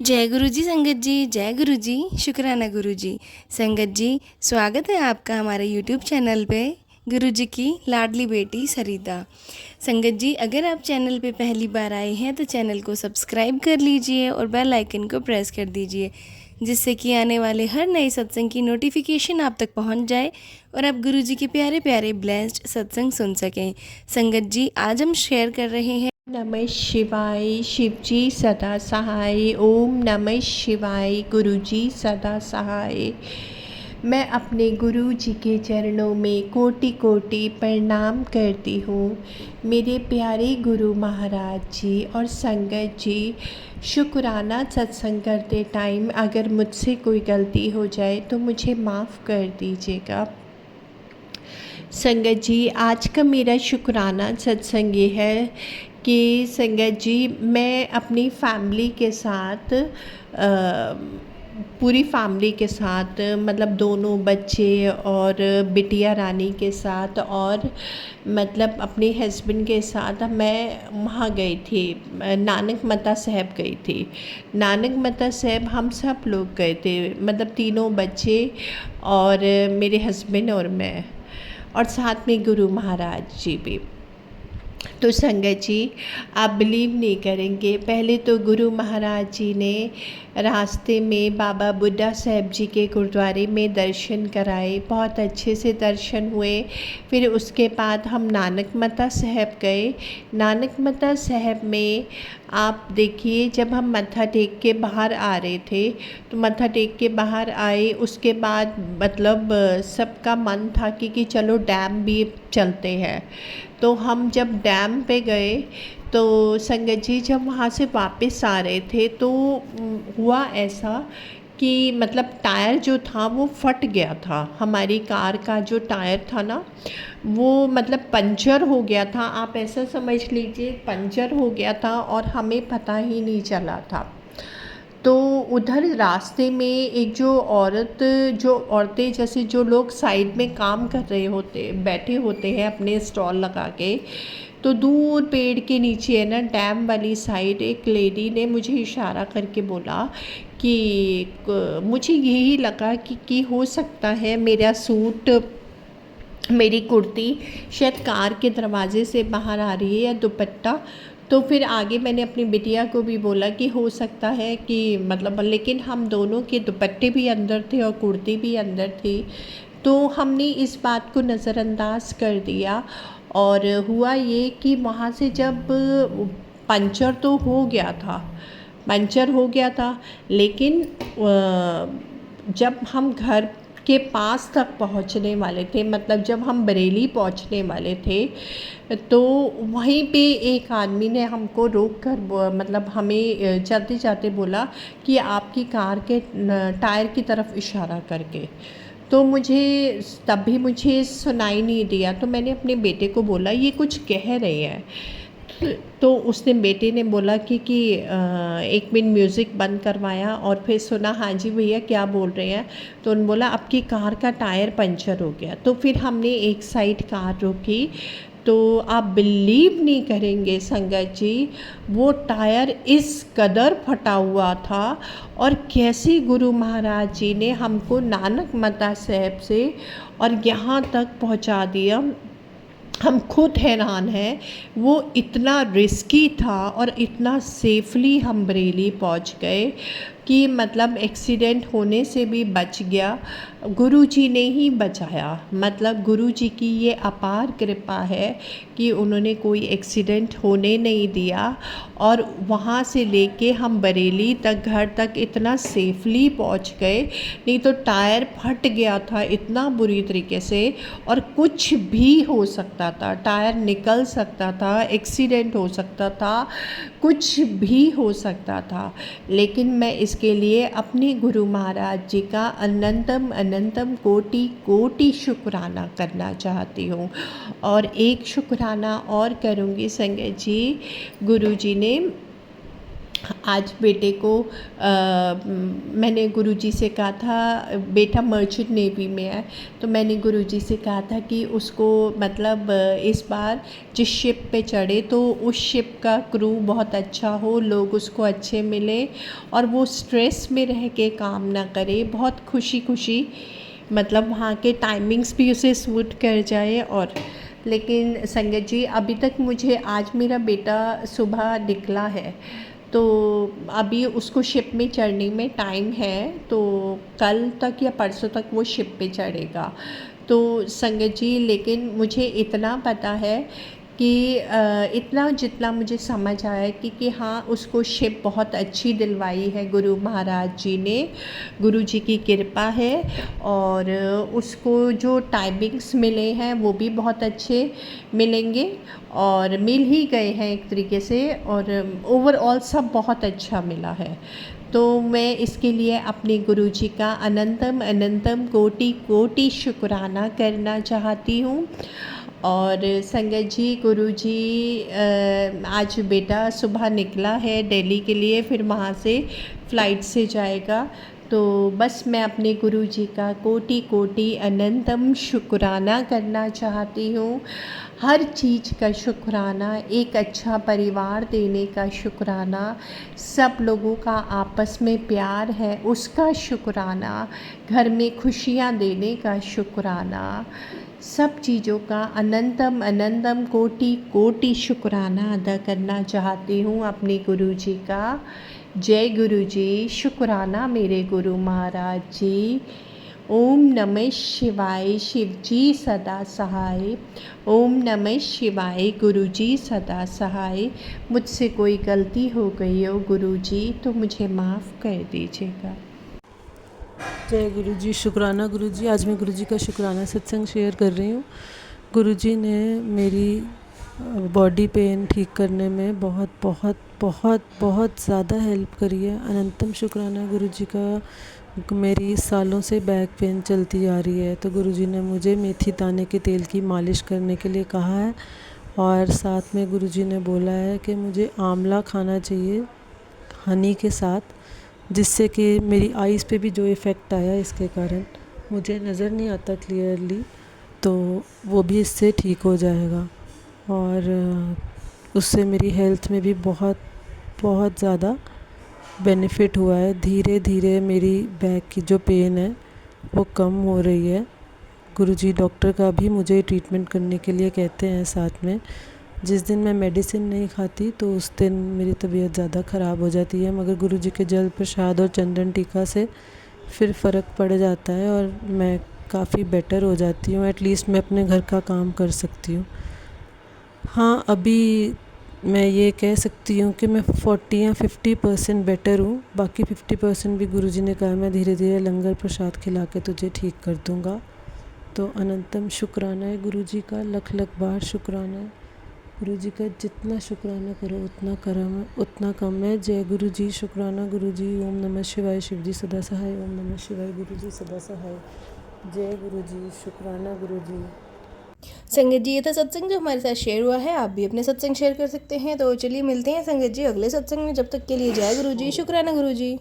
जय गुरु जी संगत जी, जय गुरु जी, शुक्राना गुरु जी। संगत जी, स्वागत है आपका हमारे यूट्यूब चैनल पे गुरु जी की लाडली बेटी सरिता। संगत जी, अगर आप चैनल पे पहली बार आए हैं तो चैनल को सब्सक्राइब कर लीजिए और बेल आइकन को प्रेस कर दीजिए, जिससे कि आने वाले हर नए सत्संग की नोटिफिकेशन आप तक पहुंच जाए और आप गुरु जी के प्यारे प्यारे ब्लेस्ड सत्संग सुन सकें। संगत जी, आज हम शेयर कर रहे हैं नमः शिवाय। शिवजी सदा सहाय। ओम नमः शिवाय। गुरुजी सदा सहाय। मैं अपने गुरु जी के चरणों में कोटि कोटि प्रणाम करती हूँ। मेरे प्यारे गुरु महाराज जी और संगत जी, शुक्राना सत्संग करते टाइम अगर मुझसे कोई गलती हो जाए तो मुझे माफ़ कर दीजिएगा। संगत जी, आज का मेरा शुक्राना सत्संग ये है कि संगत जी, मैं अपनी फैमिली के साथ पूरी फैमिली के साथ मतलब दोनों बच्चे और बिटिया रानी के साथ और मतलब अपने हस्बैंड के साथ मैं वहाँ गई थी, नानक मता साहब गई थी। नानक मता साहब हम सब लोग गए थे, मतलब तीनों बच्चे और मेरे हस्बैंड और मैं, और साथ में गुरु महाराज जी भी। तो संगत जी, आप बिलीव नहीं करेंगे, पहले तो गुरु महाराज जी ने रास्ते में बाबा बुड्ढा साहब जी के गुरुद्वारे में दर्शन कराए, बहुत अच्छे से दर्शन हुए। फिर उसके बाद हम नानक मता साहब गए। नानक मता साहब में आप देखिए, जब हम मत्था टेक के बाहर आ रहे थे तो मत्था टेक के बाहर आए, उसके बाद मतलब सबका मन था कि चलो डैम भी चलते हैं। तो हम जब डैम पे गए तो संगत जी, जब वहाँ से वापस आ रहे थे तो हुआ ऐसा कि मतलब टायर जो था वो फट गया था। हमारी कार का जो टायर था ना, वो मतलब पंचर हो गया था। आप ऐसा समझ लीजिए, पंचर हो गया था और हमें पता ही नहीं चला था। तो उधर रास्ते में एक जो औरतें जैसे जो लोग साइड में काम कर रहे होते, बैठे होते हैं अपने स्टॉल लगा के, तो दूर पेड़ के नीचे है ना, डैम वाली साइड, एक लेडी ने मुझे इशारा करके बोला कि मुझे यही लगा कि हो सकता है मेरा सूट, मेरी कुर्ती शायद कार के दरवाजे से बाहर आ रही है या दुपट्टा। तो फिर आगे मैंने अपनी बिटिया को भी बोला कि हो सकता है कि मतलब, लेकिन हम दोनों के दुपट्टे भी अंदर थे और कुर्ती भी अंदर थी, तो हमने इस बात को नज़रअंदाज कर दिया। और हुआ ये कि वहाँ से जब पंचर तो हो गया था, पंचर हो गया था, लेकिन जब हम घर के पास तक पहुंचने वाले थे, मतलब जब हम बरेली पहुंचने वाले थे, तो वहीं पे एक आदमी ने हमको रोक कर मतलब हमें जाते जाते बोला कि आपकी कार के टायर की तरफ इशारा करके। तो मुझे सुनाई नहीं दिया, तो मैंने अपने बेटे को बोला ये कुछ कह रहे हैं। तो उसने, बेटे ने बोला कि एक मिनट, म्यूज़िक बंद करवाया और फिर सुना, हाँ जी भैया क्या बोल रहे हैं। तो उन्होंने बोला आपकी कार का टायर पंचर हो गया। तो फिर हमने एक साइड कार रोकी। तो आप बिलीव नहीं करेंगे संगत जी, वो टायर इस कदर फटा हुआ था और कैसे गुरु महाराज जी ने हमको नानक मता साहब से और यहाँ तक पहुँचा दिया, हम खुद हैरान हैं। वो इतना रिस्की था और इतना सेफली हम बरेली पहुंच गए कि मतलब एक्सीडेंट होने से भी बच गया। गुरुजी ने ही बचाया, मतलब गुरुजी की ये अपार कृपा है कि उन्होंने कोई एक्सीडेंट होने नहीं दिया। और वहाँ से लेके हम बरेली तक, घर तक इतना सेफली पहुँच गए। नहीं तो टायर फट गया था इतना बुरी तरीके से, और कुछ भी हो सकता था, टायर निकल सकता था, एक्सीडेंट हो सकता था, कुछ भी हो सकता था। लेकिन मैं इसके लिए अपने गुरु महाराज जी का अनंतम अनंतम कोटि कोटि शुक्राना करना चाहती हूँ। और एक शुक्राना और करूँगी संगत जी, गुरु जी ने आज बेटे को मैंने गुरुजी से कहा था, बेटा मर्चेंट नेवी में है, तो मैंने गुरुजी से कहा था कि उसको मतलब इस बार जिस शिप पे चढ़े तो उस शिप का क्रू बहुत अच्छा हो, लोग उसको अच्छे मिले और वो स्ट्रेस में रह के काम ना करे, बहुत खुशी खुशी मतलब वहाँ के टाइमिंग्स भी उसे सूट कर जाए। और लेकिन संगत जी अभी तक मुझे, आज मेरा बेटा सुबह निकला है तो अभी उसको शिप में चढ़ने में टाइम है, तो कल तक या परसों तक वो शिप पे चढ़ेगा। तो संगत जी लेकिन मुझे इतना पता है कि इतना जितना मुझे समझ आया कि हाँ उसको शिप बहुत अच्छी दिलवाई है गुरु महाराज जी ने, गुरु जी की कृपा है। और उसको जो टाइमिंग्स मिले हैं वो भी बहुत अच्छे मिलेंगे और मिल ही गए हैं एक तरीके से, और ओवरऑल सब बहुत अच्छा मिला है। तो मैं इसके लिए अपने गुरु जी का अनंतम अनंतम कोटि कोटि शुक्राना करना चाहती हूँ। और संगत जी गुरु जी आज बेटा सुबह निकला है दिल्ली के लिए, फिर वहाँ से फ़्लाइट से जाएगा, तो बस मैं अपने गुरु जी का कोटि कोटि अनंतम शुक्राना करना चाहती हूँ। हर चीज़ का शुक्राना, एक अच्छा परिवार देने का शुक्राना, सब लोगों का आपस में प्यार है उसका शुक्राना, घर में खुशियाँ देने का शुक्राना, सब चीज़ों का अनंतम अनंतम कोटि कोटि शुक्राना अदा करना चाहती हूँ अपने गुरु जी का। जय गुरु जी, शुक्राना मेरे गुरु महाराज जी। ओम नमः शिवाय, शिव जी सदा सहाय। ओम नमः शिवाय, गुरु जी सदा सहाय। मुझसे कोई गलती हो गई हो गुरु जी तो मुझे माफ़ कर दीजिएगा। जय गुरु जी, शुक्राना गुरु जी। आज मैं गुरु जी का शुक्राना सत्संग शेयर कर रही हूँ। गुरु जी ने मेरी बॉडी पेन ठीक करने में बहुत बहुत बहुत बहुत ज़्यादा हेल्प करी है। अनंतम शुक्राना गुरु जी का। मेरी सालों से बैक पेन चलती आ रही है, तो गुरु जी ने मुझे मेथी दाने के तेल की मालिश करने के लिए कहा है, और साथ में गुरु जी ने बोला है कि मुझे आंवला खाना चाहिए हनी के साथ, जिससे कि मेरी आइज़ पे भी जो इफ़ेक्ट आया इसके कारण मुझे नज़र नहीं आता क्लियरली, तो वो भी इससे ठीक हो जाएगा। और उससे मेरी हेल्थ में भी बहुत बहुत ज़्यादा बेनिफिट हुआ है। धीरे धीरे मेरी बैक की जो पेन है वो कम हो रही है। गुरुजी डॉक्टर का भी मुझे ट्रीटमेंट करने के लिए कहते हैं साथ में। जिस दिन मैं मेडिसिन नहीं खाती तो उस दिन मेरी तबीयत ज़्यादा ख़राब हो जाती है, मगर गुरुजी के जल प्रसाद और चंदन टीका से फिर फ़र्क पड़ जाता है और मैं काफ़ी बेटर हो जाती हूँ। एटलीस्ट मैं अपने घर का काम कर सकती हूँ। हाँ, अभी मैं ये कह सकती हूँ कि मैं 40 या 50% बेटर हूँ। बाकी 50% भी गुरुजी ने कहा मैं धीरे धीरे लंगर प्रसाद खिला के तुझे ठीक कर दूँगा। तो अनंतम शुक्राना है गुरुजी का, लख लख बार शुक्राना है गुरुजी का। जितना शुक्राना करो उतना कम है। जय गुरुजी, शुक्राना गुरुजी। ओम नमः शिवाय, शिव जी सदा सहाय। ओम नमः शिवाय, गुरुजी सदा सहाय। जय गुरुजी, शुक्राना गुरुजी। संगत जी ये था सत्संग जो हमारे साथ शेयर हुआ है। आप भी अपने सत्संग शेयर कर सकते हैं। तो चलिए मिलते हैं संगत जी अगले सत्संग में। जब तक के लिए जय गुरु जी, शुक्राना गुरु जी।